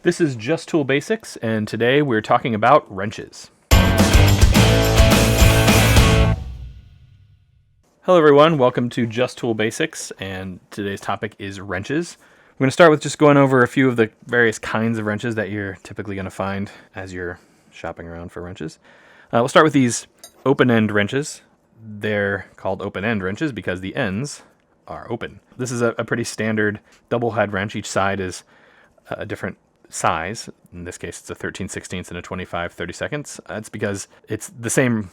This is Just Tool Basics, and today we're talking about wrenches. Hello everyone, welcome to Just Tool Basics, and today's topic is wrenches. We're going to start with just going over a few of the various kinds of wrenches that you're typically going to find as you're shopping around for wrenches. We'll start with these open-end wrenches. They're called open-end wrenches because the ends are open. This is a pretty standard double head wrench. Each side is a different size. In this case, it's a 13/16 and a 25/32. That's because it's the same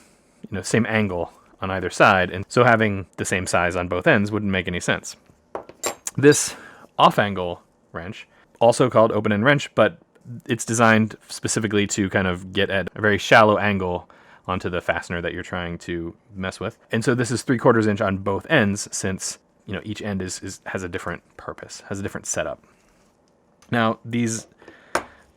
angle on either side, and so having the same size on both ends wouldn't make any sense. This off-angle wrench, also called open-end wrench, but it's designed specifically to kind of get at a very shallow angle onto the fastener that you're trying to mess with. And so this is 3/4 inch on both ends, since each end has a different purpose, has a different setup. Now, these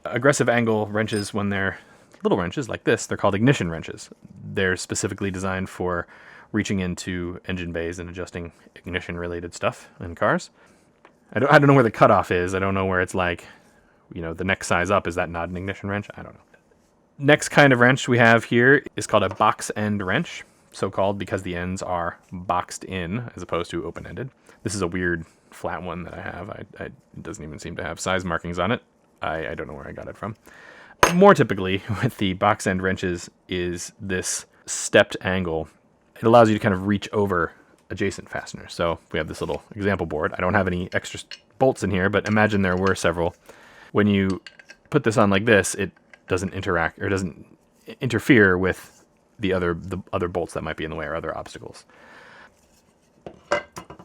aggressive angle wrenches, when they're little wrenches like this, they're called ignition wrenches. They're specifically designed for reaching into engine bays and adjusting ignition related stuff in cars. I don't know where the cutoff is. I don't know where it's like, the next size up. Is that not an ignition wrench? I don't know. Next kind of wrench we have here is called a box end wrench, so called because the ends are boxed in as opposed to open-ended. This is a weird flat one that I have. It doesn't even seem to have size markings on it. I don't know where I got it from. More typically with the box end wrenches is this stepped angle. It allows you to kind of reach over adjacent fasteners. So we have this little example board. I don't have any extra bolts in here, but imagine there were several. When you put this on like this, it doesn't interact or doesn't interfere with the other bolts that might be in the way or other obstacles.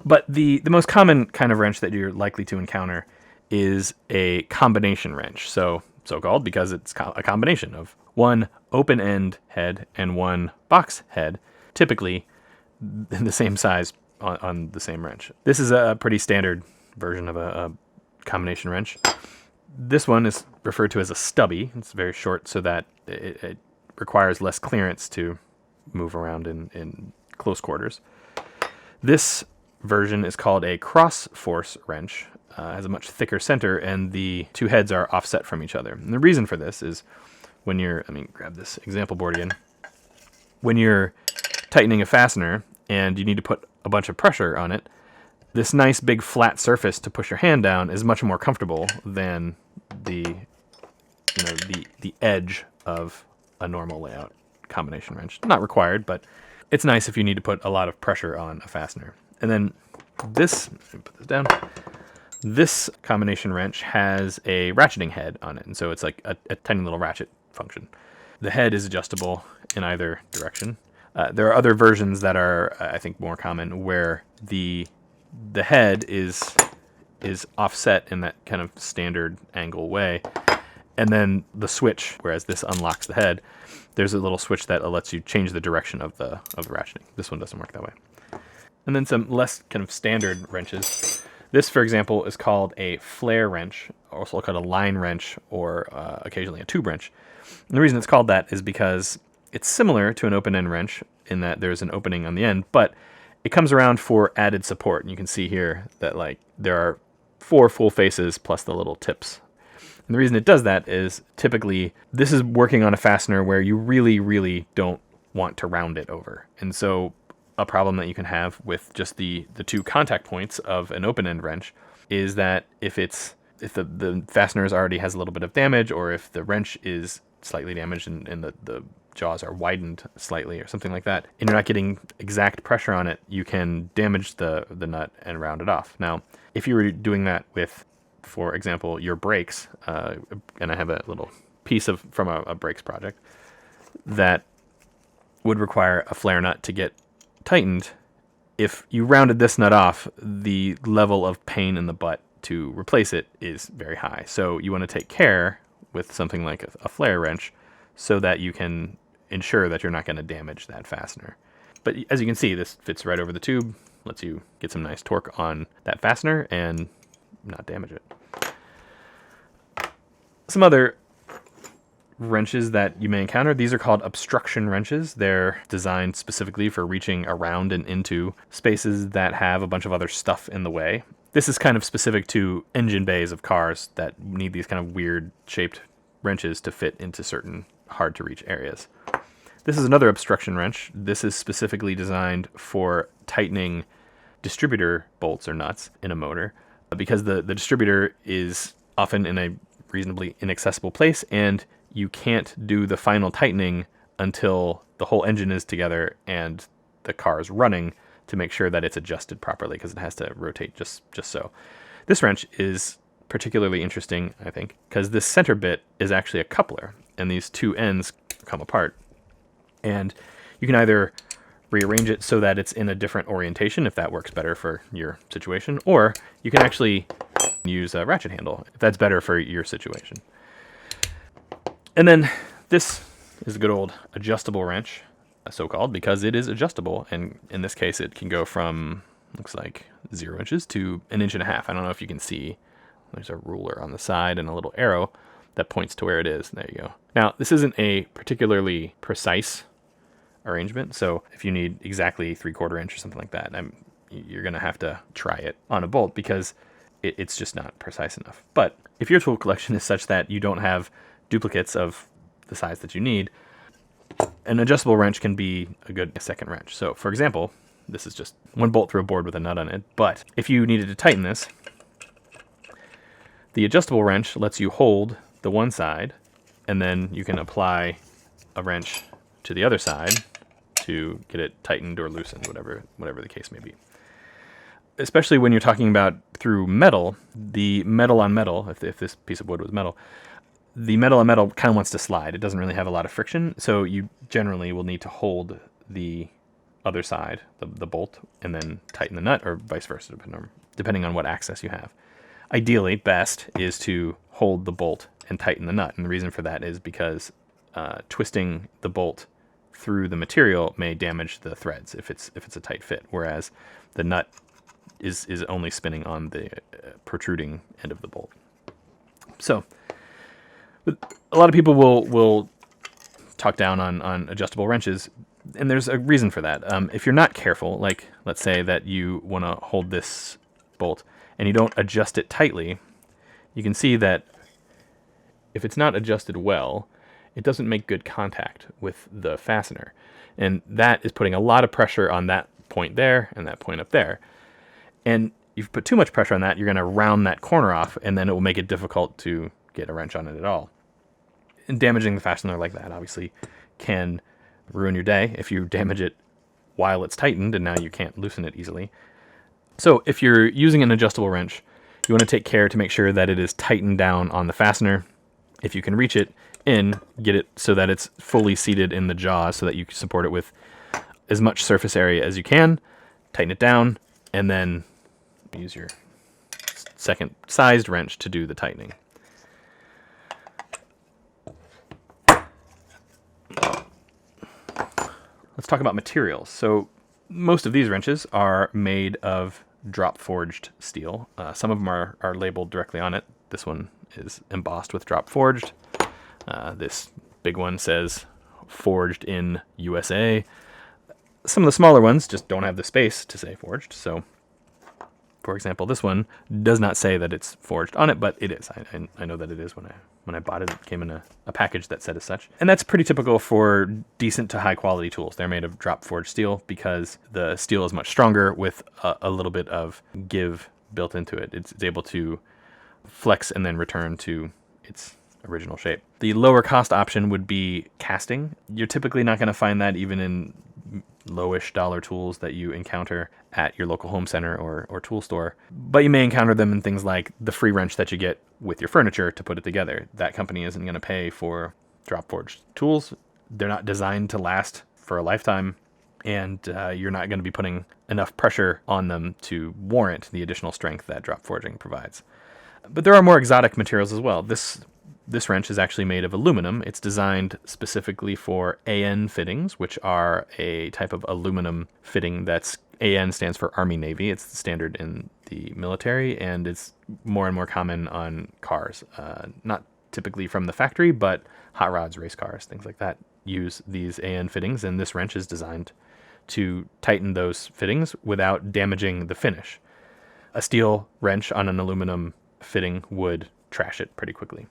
But the most common kind of wrench that you're likely to encounter is a combination wrench. So-called because it's a combination of one open-end head and one box head, typically the same size on the same wrench. This is a pretty standard version of a combination wrench. This one is referred to as a stubby. It's very short so that it requires less clearance to move around in close quarters. This version is called a cross-force wrench. Has a much thicker center, and the two heads are offset from each other. And the reason for this is when you're, grab this example board again. When you're tightening a fastener and you need to put a bunch of pressure on it, this nice big flat surface to push your hand down is much more comfortable than the edge of a normal layout combination wrench. Not required, but it's nice if you need to put a lot of pressure on a fastener. And then this, let me put this down. This combination wrench has a ratcheting head on it, and so it's like a tiny little ratchet function. The head is adjustable in either direction. There are other versions that are, I think, more common, where the head is offset in that kind of standard angle way, and then the switch, whereas this unlocks the head, there's a little switch that lets you change the direction of the ratcheting. This one doesn't work that way. And then some less kind of standard wrenches. This, for example, is called a flare wrench, also called a line wrench, or occasionally a tube wrench. And the reason it's called that is because it's similar to an open-end wrench in that there's an opening on the end, but it comes around for added support. And you can see here that there are 4 full faces plus the little tips. And the reason it does that is typically this is working on a fastener where you really, really don't want to round it over. And so a problem that you can have with just the two contact points of an open-end wrench is that if the fastener already has a little bit of damage, or if the wrench is slightly damaged and the jaws are widened slightly or something like that, and you're not getting exact pressure on it, you can damage the nut and round it off. Now, if you were doing that with, for example, your brakes, and I have a little piece from a brakes project that would require a flare nut to get tightened, if you rounded this nut off, the level of pain in the butt to replace it is very high. So you want to take care with something like a flare wrench so that you can ensure that you're not going to damage that fastener. But as you can see, this fits right over the tube, lets you get some nice torque on that fastener and not damage it. Some other wrenches that you may encounter, these are called obstruction wrenches. They're designed specifically for reaching around and into spaces that have a bunch of other stuff in the way. This is kind of specific to engine bays of cars that need these kind of weird shaped wrenches to fit into certain hard to reach areas. This is another obstruction wrench. This is specifically designed for tightening distributor bolts or nuts in a motor, because the distributor is often in a reasonably inaccessible place, and you can't do the final tightening until the whole engine is together and the car is running, to make sure that it's adjusted properly, because it has to rotate just so. This wrench is particularly interesting, I think, because this center bit is actually a coupler, and these two ends come apart. And you can either rearrange it so that it's in a different orientation, if that works better for your situation, or you can actually use a ratchet handle, if that's better for your situation. And then this is a good old adjustable wrench, so-called, because it is adjustable, and in this case it can go from, looks like 0 inches to 1.5 inches. I don't know if you can see, there's a ruler on the side and a little arrow that points to where it is. There you go. Now, this isn't a particularly precise arrangement, so if you need exactly 3/4 inch or something like that, you're going to have to try it on a bolt, because it's just not precise enough. But if your tool collection is such that you don't have duplicates of the size that you need, an adjustable wrench can be a good second wrench. So, for example, this is just one bolt through a board with a nut on it, but if you needed to tighten this, the adjustable wrench lets you hold the one side, and then you can apply a wrench to the other side to get it tightened or loosened, whatever the case may be. Especially when you're talking about through metal, the metal on metal, if this piece of wood was metal, the metal on metal kind of wants to slide. It doesn't really have a lot of friction, so you generally will need to hold the other side, the bolt, and then tighten the nut, or vice versa, depending on what access you have. Ideally, best is to hold the bolt and tighten the nut, and the reason for that is because twisting the bolt through the material may damage the threads if it's a tight fit, whereas the nut is only spinning on the protruding end of the bolt. So a lot of people will talk down on adjustable wrenches, and there's a reason for that. If you're not careful, like let's say that you want to hold this bolt and you don't adjust it tightly, you can see that if it's not adjusted well, it doesn't make good contact with the fastener. And that is putting a lot of pressure on that point there and that point up there. And if you put too much pressure on that, you're going to round that corner off, and then it will make it difficult to get a wrench on it at all. And damaging the fastener like that obviously can ruin your day if you damage it while it's tightened and now you can't loosen it easily. So if you're using an adjustable wrench, you want to take care to make sure that it is tightened down on the fastener. If you can reach it in, get it so that it's fully seated in the jaws so that you can support it with as much surface area as you can. Tighten it down, and then use your second sized wrench to do the tightening. Let's talk about materials. So most of these wrenches are made of drop forged steel. Some of them are labeled directly on it. This one is embossed with drop forged. This big one says forged in USA. Some of the smaller ones just don't have the space to say forged. So, for example, this one does not say that it's forged on it, but it is. I know that it is. When I bought it, it came in a package that said as such. And that's pretty typical for decent to high quality tools. They're made of drop forged steel because the steel is much stronger with a little bit of give built into it. It's able to flex and then return to its original shape. The lower cost option would be casting. You're typically not going to find that even in lowish dollar tools that you encounter at your local home center or tool store. But you may encounter them in things like the free wrench that you get with your furniture to put it together. That company isn't going to pay for drop forged tools. They're not designed to last for a lifetime, and you're not going to be putting enough pressure on them to warrant the additional strength that drop forging provides. But there are more exotic materials as well. This wrench is actually made of aluminum. It's designed specifically for AN fittings, which are a type of aluminum fitting that's AN stands for Army Navy. It's the standard in the military, and it's more and more common on cars. Not typically from the factory, but hot rods, race cars, things like that use these AN fittings, and this wrench is designed to tighten those fittings without damaging the finish. A steel wrench on an aluminum fitting would trash it pretty quickly.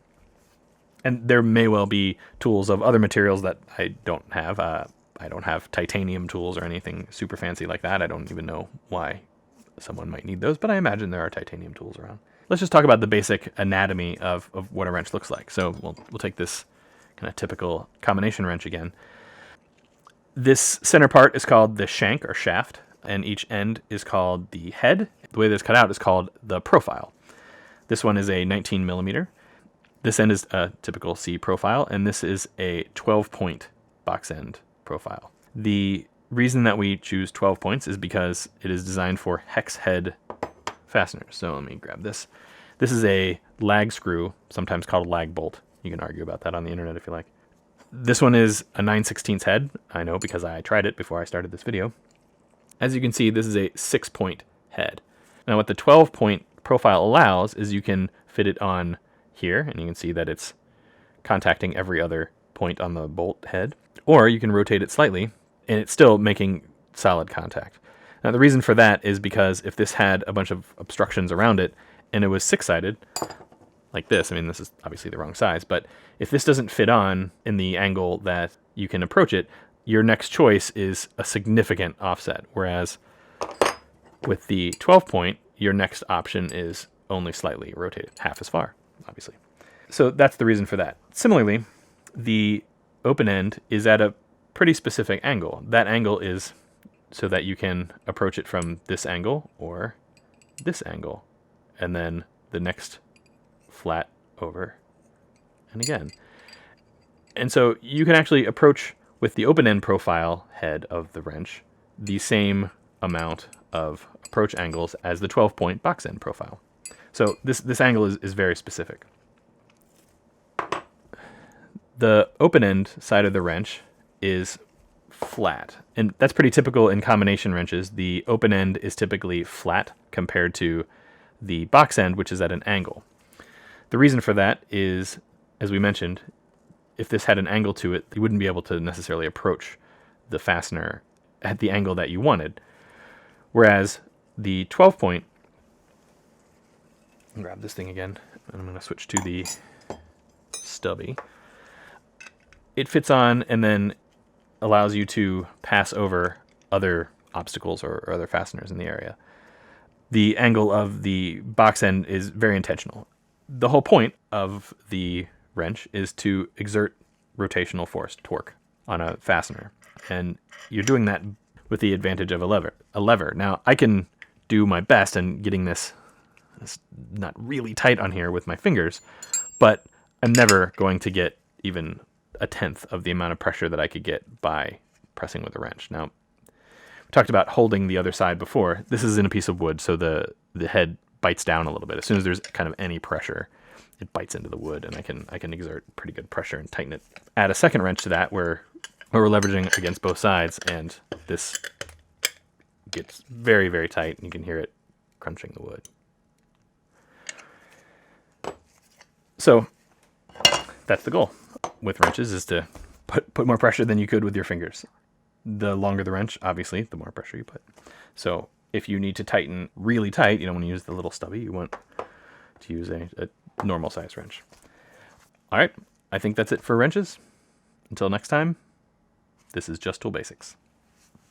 And there may well be tools of other materials that I don't have. I don't have titanium tools or anything super fancy like that. I don't even know why someone might need those, but I imagine there are titanium tools around. Let's just talk about the basic anatomy of what a wrench looks like. So we'll take this kind of typical combination wrench again. This center part is called the shank or shaft, and each end is called the head. The way that it's cut out is called the profile. This one is a 19 millimeter. This end is a typical C profile, and this is a 12-point box end profile. The reason that we choose 12 points is because it is designed for hex head fasteners. So let me grab this. This is a lag screw, sometimes called a lag bolt. You can argue about that on the internet if you like. This one is a 9/16 head. I know because I tried it before I started this video. As you can see, this is a 6-point head. Now what the 12-point profile allows is you can fit it on here, and you can see that it's contacting every other point on the bolt head, or you can rotate it slightly and it's still making solid contact. Now the reason for that is because if this had a bunch of obstructions around it and it was 6-sided like this, I mean this is obviously the wrong size, but if this doesn't fit on in the angle that you can approach it, your next choice is a significant offset, whereas with the 12-point, your next option is only slightly rotated, half as far, obviously. So that's the reason for that. Similarly, the open end is at a pretty specific angle. That angle is so that you can approach it from this angle or this angle, and then the next flat over and again. And so you can actually approach with the open end profile head of the wrench the same amount of approach angles as the 12-point box end profile. So this angle is very specific. The open end side of the wrench is flat, and that's pretty typical in combination wrenches. The open end is typically flat compared to the box end, which is at an angle. The reason for that is, as we mentioned, if this had an angle to it, you wouldn't be able to necessarily approach the fastener at the angle that you wanted. Whereas the 12-point, grab this thing again, and I'm going to switch to the stubby. It fits on and then allows you to pass over other obstacles or other fasteners in the area. The angle of the box end is very intentional. The whole point of the wrench is to exert rotational force, torque, on a fastener. And you're doing that with the advantage of a lever. Now, I can do my best in getting this not really tight on here with my fingers, but I'm never going to get even a tenth of the amount of pressure that I could get by pressing with a wrench. Now, we talked about holding the other side before. This is in a piece of wood, so the head bites down a little bit. As soon as there's kind of any pressure, it bites into the wood, and I can exert pretty good pressure and tighten it. Add a second wrench to that where we're leveraging against both sides, and this gets very, very tight, and you can hear it crunching the wood. So that's the goal with wrenches, is to put more pressure than you could with your fingers. The longer the wrench, obviously, the more pressure you put. So if you need to tighten really tight, you don't want to use the little stubby. You want to use a normal size wrench. All right, I think that's it for wrenches. Until next time, this is Just Tool Basics.